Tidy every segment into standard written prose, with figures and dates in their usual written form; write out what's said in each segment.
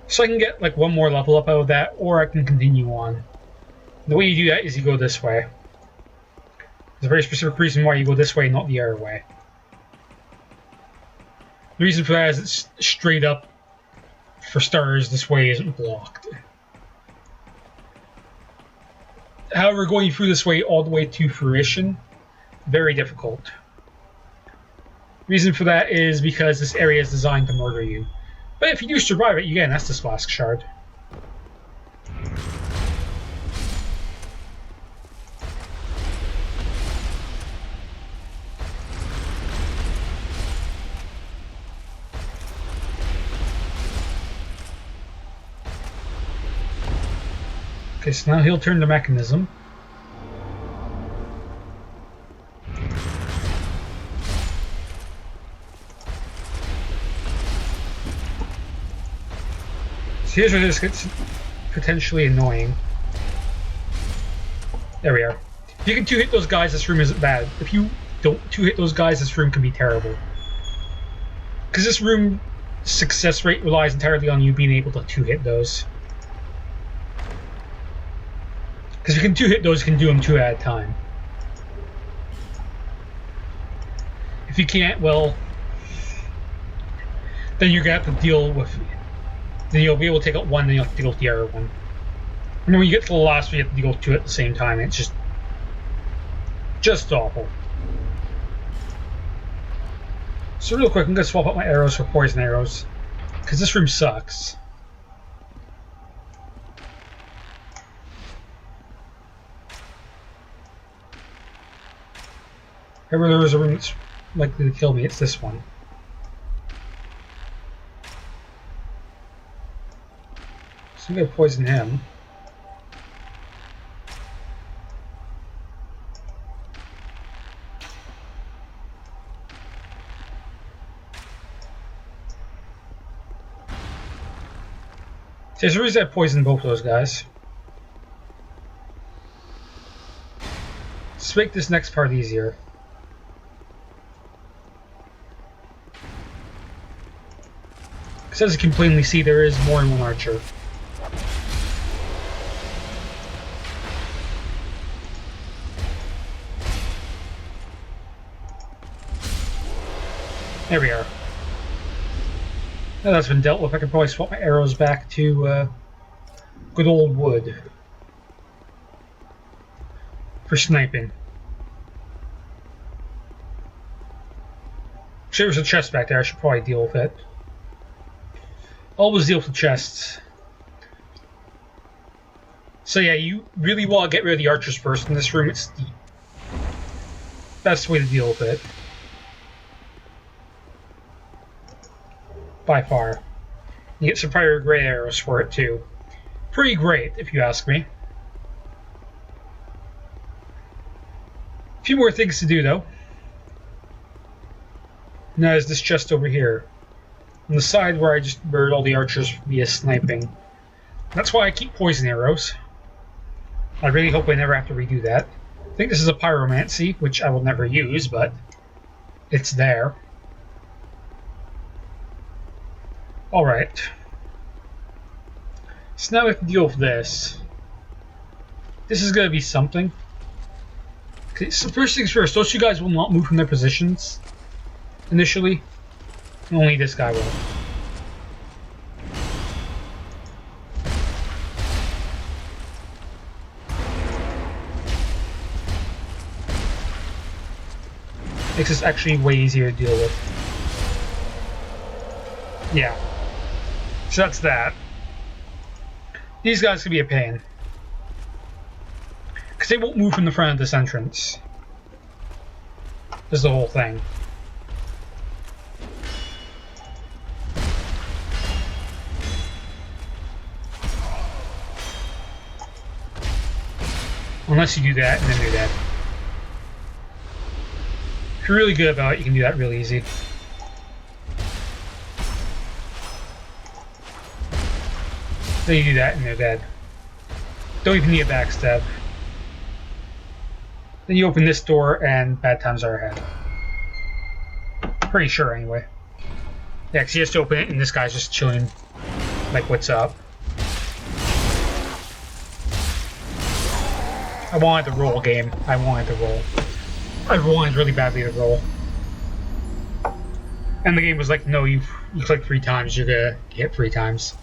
So I can get like one more level up out of that, or I can continue on. The way you do that is you go this way. There's a very specific reason why you go this way, not the other way. The reason for that is it's straight up. For starters, this way isn't blocked. However, going through this way all the way to fruition, very difficult. Reason for that is because this area is designed to murder you. But if you do survive it, again, that's this flask shard. Okay, so now he'll turn the mechanism. So here's where this gets potentially annoying. There we are. If you can two-hit those guys, this room isn't bad. If you don't two-hit those guys, this room can be terrible. Because this room success rate relies entirely on you being able to two-hit those. Because if you can two-hit those, you can do them two at a time. If you can't, well, then you're going to have to deal with... Then you'll be able to take out one, then you'll have to deal with the other one. And then when you get to the last one, you have to deal with two at the same time. It's just awful. So real quick, I'm going to swap out my arrows for poison arrows. Because this room sucks. If ever there is a room that's likely to kill me, it's this one. So I'm going to poison him. So there's a reason I poisoned both of those guys. Let's make this next part easier. Because as you can plainly see, there is more than one archer. There we are. Now that's been dealt with, I can probably swap my arrows back to good old wood for sniping. Sure, there's a chest back there, I should probably deal with it. Always deal with the chests. So yeah, you really want to get rid of the archers first in this room. It's the best way to deal with it. By far. You get some fire gray arrows for it too. Pretty great, if you ask me. A few more things to do though. Now there's this chest over here. On the side where I just buried all the archers via sniping. That's why I keep poison arrows. I really hope I never have to redo that. I think this is a pyromancy, which I will never use, but it's there. Alright. So now we have to deal with this. This is going to be something. Okay, so first things first, those two guys will not move from their positions initially. Only this guy will. Makes this actually way easier to deal with. Yeah. So that's that. These guys can be a pain. Because they won't move from the front of this entrance. Is the whole thing. Unless you do that and then do that. If you're really good about it, you can do that really easy. Then you do that and they're dead. Don't even need a backstab. Then you open this door and bad times are ahead. Pretty sure anyway. Yeah, because he has to open it and this guy's just chilling like, what's up. I wanted to roll game. I wanted to roll. I wanted really badly to roll. And the game was like, no, you click 3 times, you're gonna hit 3 times.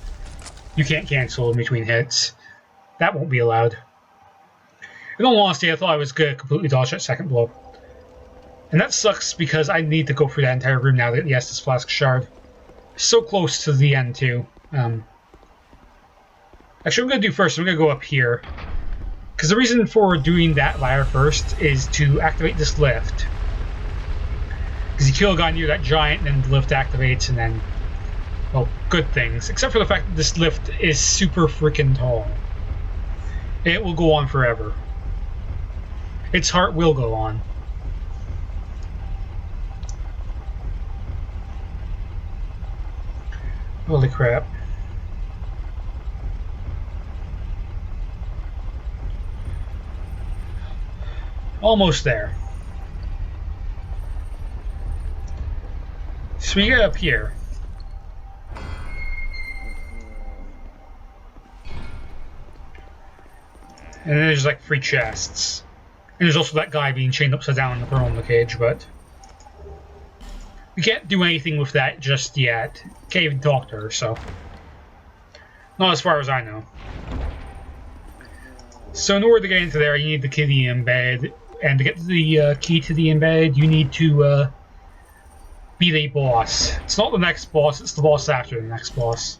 You can't cancel in between hits. That won't be allowed. In all honesty, I thought I was gonna completely dodge that second blow. And that sucks because I need to go through that entire room now to get the Estus Flask Shard. So close to the end, too. Actually, I'm gonna do first, I'm gonna go up here. Because the reason for doing that ladder first is to activate this lift. Because you kill a guy near that giant, and then the lift activates, and then, well, good things. Except for the fact that this lift is super freaking tall. It will go on forever. Its heart will go on. Holy crap. Almost there. So we get up here. And then there's like 3 chests. And there's also that guy being chained upside down in the throne in the cage, but we can't do anything with that just yet. Can't even talk to her, so. Not as far as I know. So in order to get into there, you need the key to the embed. And to get the key to the embed, you need to beat a boss. It's not the next boss, it's the boss after the next boss.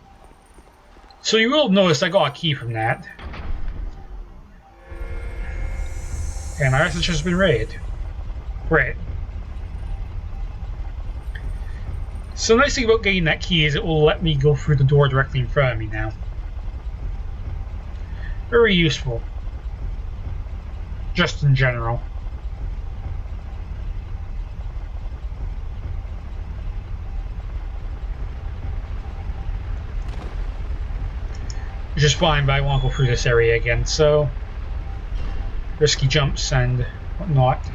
So you will notice I got a key from that. And my message has been read. Great. So the nice thing about getting that key is it will let me go through the door directly in front of me now. Very useful. Just in general. Which is fine, but I want to go through this area again, so risky jumps and whatnot.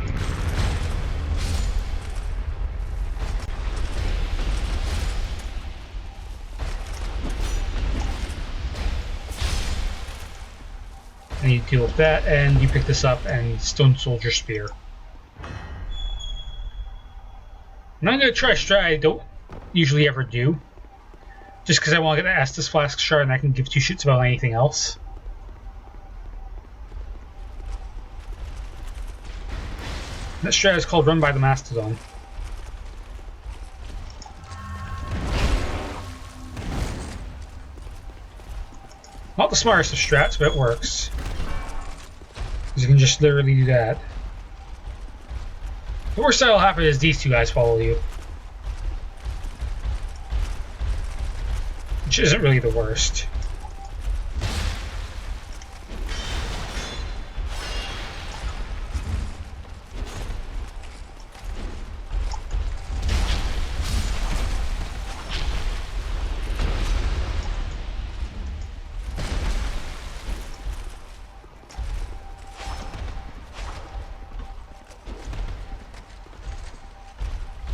And you deal with that, and you pick this up, and Stone Soldier Spear. And I'm going to try a strat I don't usually ever do. Just because I want to get the Estus Flask Shard and I can give 2 shits about anything else. That strat is called Run by the Mastodon. Not the smartest of strats, but it works. Because you can just literally do that. The worst that'll happen is these 2 guys follow you. Which isn't really the worst.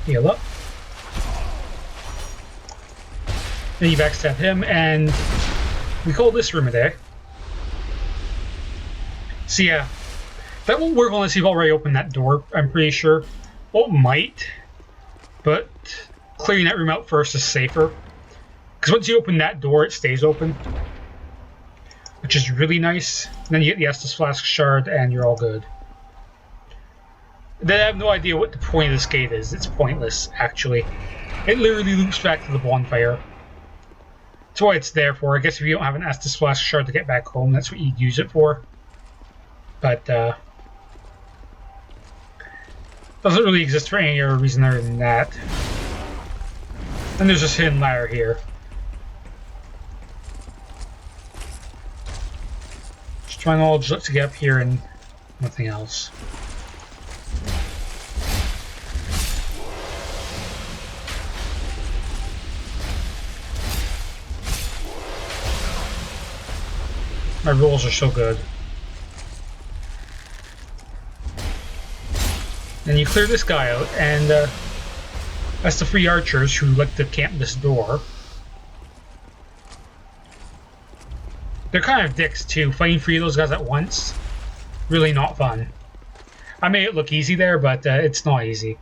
Heal up. Then you backstab him, and we call this room a day. So yeah, that won't work unless you've already opened that door, I'm pretty sure. Well, it might, but clearing that room out first is safer. Because once you open that door, it stays open. Which is really nice. And then you get the Estus Flask Shard, and you're all good. Then I have no idea what the point of this gate is. It's pointless, actually. It literally loops back to the bonfire. That's what it's there for. I guess if you don't have an Estus Flask Shard to get back home, that's what you'd use it for. But, doesn't really exist for any other reason other than that. And there's this hidden ladder here. Just trying all to get up here and nothing else. My rolls are so good. Then you clear this guy out, and that's the 3 archers who like to camp this door. They're kind of dicks too. Fighting three of those guys at once, really not fun. I made it look easy there, but it's not easy.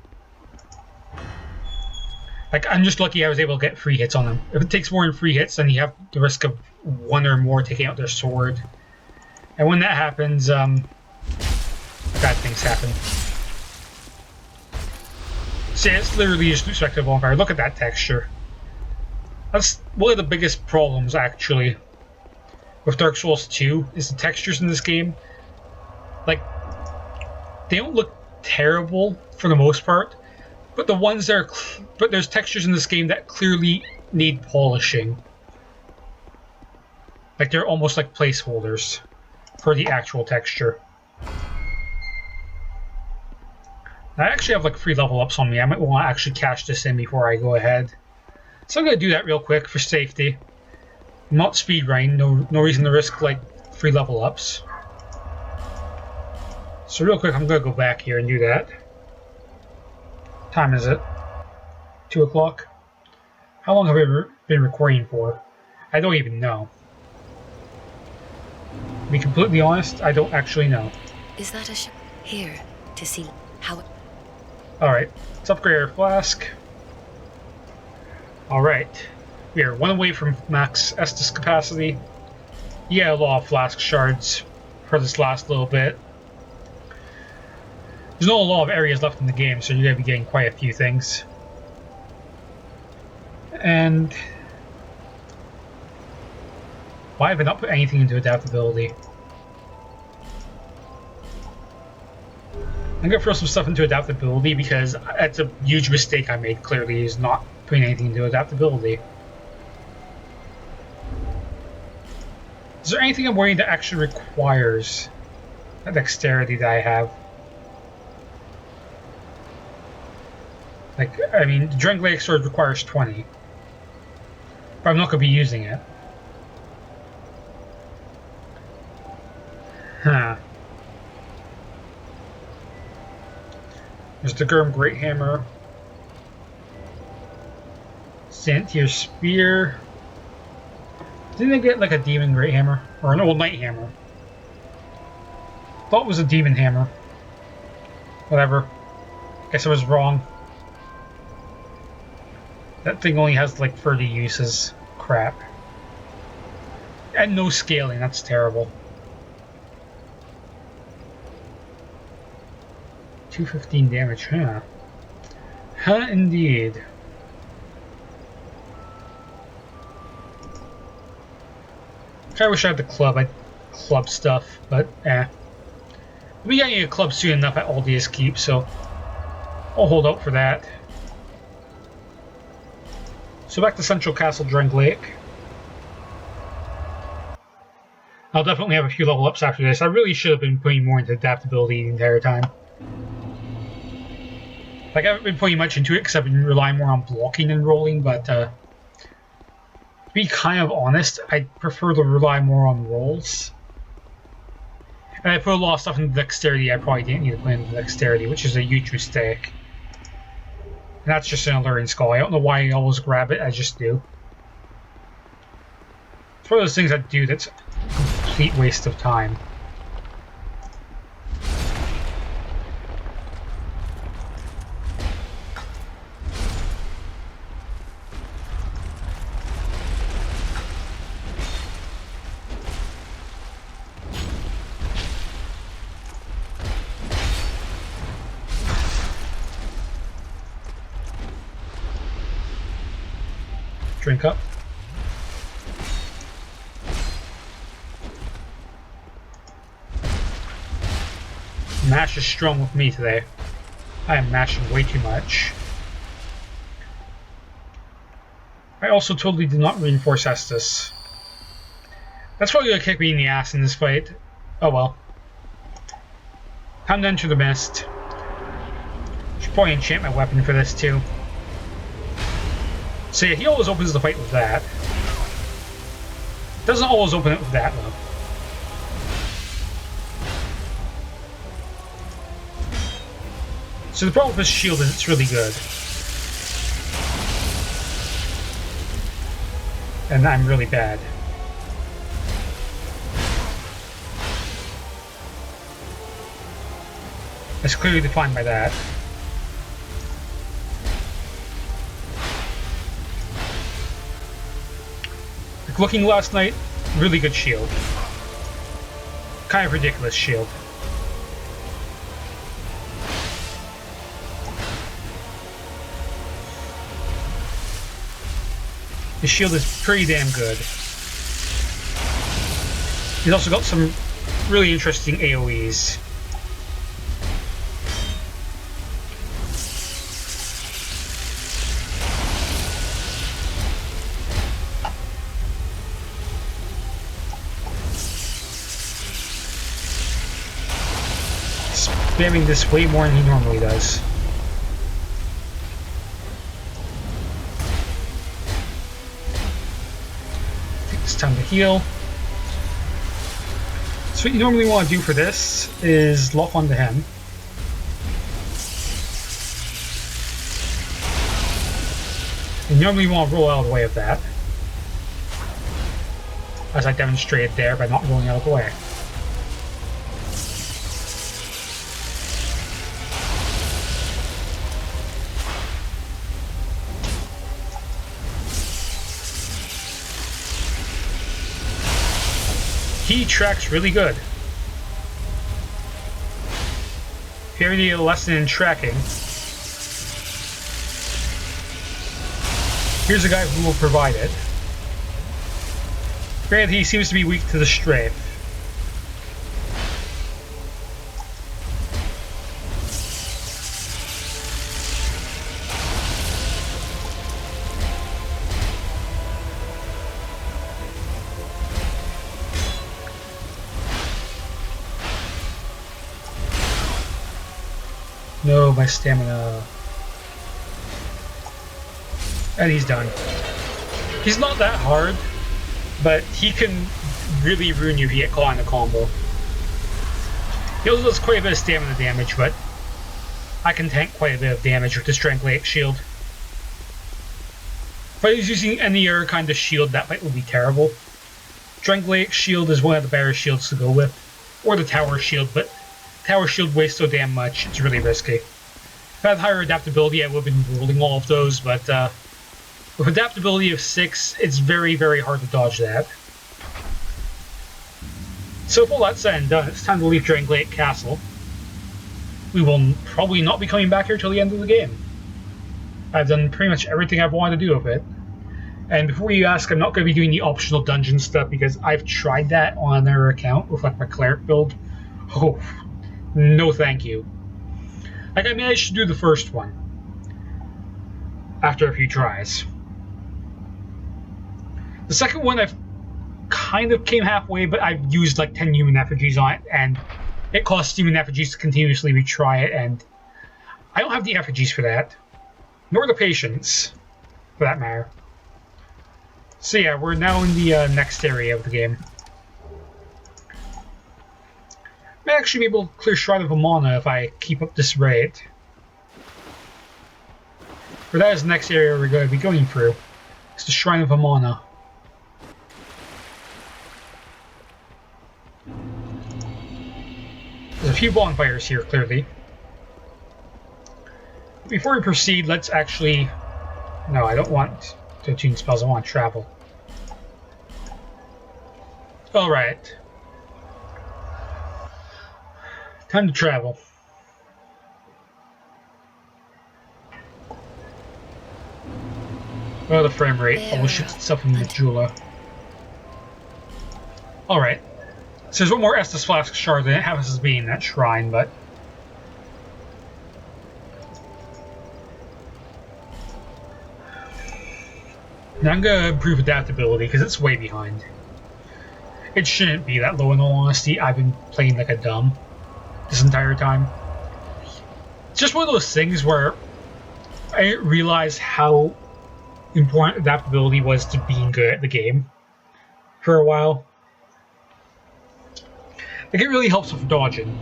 Like, I'm just lucky I was able to get 3 hits on them. If it takes more than 3 hits, then you have the risk of 1 or more taking out their sword. And when that happens, bad things happen. See, it's literally just perspective on fire. Look at that texture. That's one of the biggest problems, actually, with Dark Souls 2, is the textures in this game. Like, they don't look terrible for the most part, but the ones that are, but there's textures in this game that clearly need polishing. Like, they're almost like placeholders for the actual texture. I actually have like 3 level ups on me. I might want to actually cash this in before I go ahead. So I'm going to do that real quick for safety. I'm not speedrunning, no reason to risk like 3 level ups. So real quick, I'm going to go back here and do that. What time is it? 2 o'clock? How long have I been recording for? I don't even know. To be completely honest, I don't actually know. Is that a ship? Here, to see how it... Alright, let's upgrade our flask. Alright, we are 1 away from max Estus capacity. Yeah, a lot of flask shards for this last little bit. There's not a lot of areas left in the game, so you're going to be getting quite a few things. And why have I not put anything into adaptability? I'm going to throw some stuff into adaptability because that's a huge mistake I made, clearly, is not putting anything into adaptability. Is there anything I'm wearing that actually requires a dexterity that I have? Like, I mean, the TriGunXSword requires 20. But I'm not going to be using it. Huh. There's the Gurm Great Hammer. Santier Spear. Didn't I get like a Demon Great Hammer? Or an Old Knight Hammer? Thought it was a Demon Hammer. Whatever. Guess I was wrong. That thing only has like 30 uses. Crap. And no scaling, that's terrible. 215 damage, huh? Huh, indeed. I wish I had the club stuff, but eh. We got a club soon enough at Aldia's Keep, so I'll hold out for that. So back to Central Castle Drangleic. I'll definitely have a few level ups after this. I really should have been putting more into adaptability the entire time. Like, I haven't been putting much into it because I've been relying more on blocking and rolling, but to be kind of honest, I prefer to rely more on rolls. And I put a lot of stuff into dexterity I probably didn't need to put into dexterity, which is a huge mistake. And that's just an alluring skull. I don't know why I always grab it, I just do. It's one of those things I do that's a complete waste of time. Drink up. Mash is strong with me today. I am mashing way too much. I also totally did not reinforce Estus. That's probably gonna kick me in the ass in this fight. Oh well. Time to enter the mist. Should probably enchant my weapon for this too. So yeah, he always opens the fight with that. Doesn't always open it with that though. So the problem with his shield is it's really good. And I'm really bad. It's clearly defined by that. Like looking last night, really good shield. Kind of ridiculous shield. His shield is pretty damn good. He's also got some really interesting AoEs. Spamming this way more than he normally does. Take this time to heal. So what you normally want to do for this is lock onto him. And you normally want to roll out of the way of that. As I demonstrated there by not rolling out of the way. He tracks really good. If you ever need a lesson in tracking, here's a guy who will provide it. Granted, he seems to be weak to the strafe. No, my stamina. And he's done. He's not that hard, but he can really ruin you if you get caught in a combo. He also does quite a bit of stamina damage, but I can tank quite a bit of damage with the Strangleic shield. If I was using any other kind of shield, that fight would be terrible. Strangleic shield is one of the better shields to go with. Or the tower shield, but tower shield weighs so damn much, it's really risky. If I had higher adaptability, I would have been rolling all of those, but with adaptability of 6, it's very, very hard to dodge that. So with all that said and done, it's time to leave Strangleic Castle. We will probably not be coming back here till the end of the game. I've done pretty much everything I've wanted to do with it. And before you ask, I'm not going to be doing the optional dungeon stuff because I've tried that on another account with like my cleric build. Oh, no thank you. Like, I managed to do the first one after a few tries. The second one I've kind of came halfway, but I've used like 10 human effigies on it, and it costs human effigies to continuously retry it, and I don't have the effigies for that, nor the patience, for that matter. So yeah, we're now in the next area of the game. I may actually be able to clear Shrine of Amana if I keep up this rate. For that is the next area we're going to be going through. It's the Shrine of Amana. There's a few bonfires here, clearly. Before we proceed, let's actually... No, I don't want to tune spells, I want to travel. Alright. Time to travel. Oh, the frame rate almost shoots itself in the jeweler. Alright. So there's one more Estus Flask shard than it happens as being that shrine, but... Now I'm gonna improve adaptability, because it's way behind. It shouldn't be that low in all honesty. I've been playing like a dumb this entire time. It's just one of those things where I didn't realize how important adaptability was to being good at the game for a while. Like, it really helps with dodging.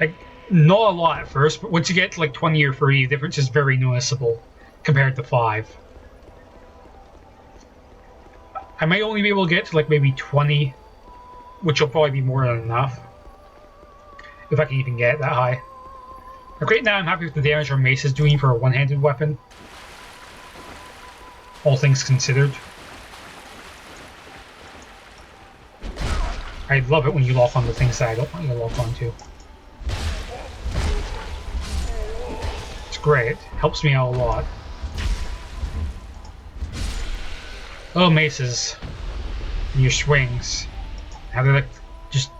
Like, not a lot at first, but once you get to like 20 or 30, the difference is very noticeable compared to 5. I might only be able to get to like maybe 20, which will probably be more than enough. if I can even get it that high. Like right now I'm happy with the damage our mace is doing for a one-handed weapon. All things considered. I love it when you lock on the things that I don't want you to lock onto. It's great. Helps me out a lot. Oh, maces. And your swings. How they like just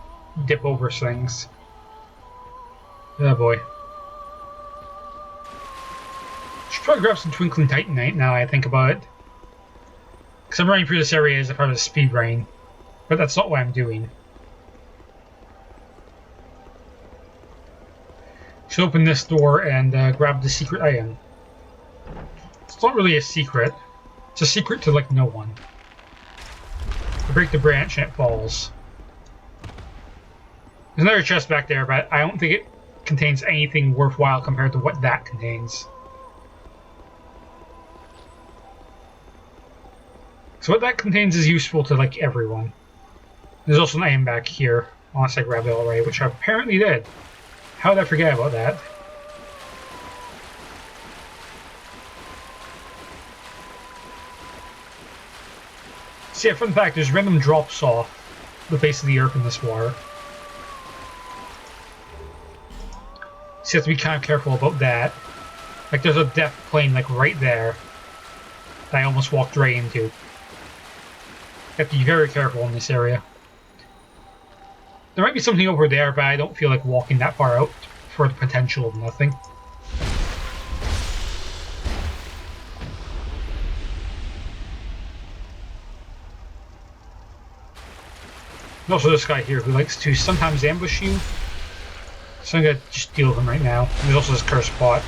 dip over things. Oh boy. Should probably grab some Twinkling Titanite now I think about it. Because I'm running through this area as if I was a speed rain. But that's not what I'm doing. Should open this door and grab the secret item. It's not really a secret. It's a secret to like no one. I break the branch and it falls. There's another chest back there, but I don't think it contains anything worthwhile compared to what that contains. So what that contains is useful to like everyone. There's also an item back here, unless I grabbed it already, which I apparently did. How did I forget about that? See, a fun fact, there's random drops off the face of the earth in this water. So you have to be kind of careful about that. Like there's a death plane like right there that I almost walked right into. You have to be very careful in this area. There might be something over there, but I don't feel like walking that far out for the potential of nothing. And also this guy here who likes to sometimes ambush you. So I'm gonna just deal with him right now. And there's also this cursed spot.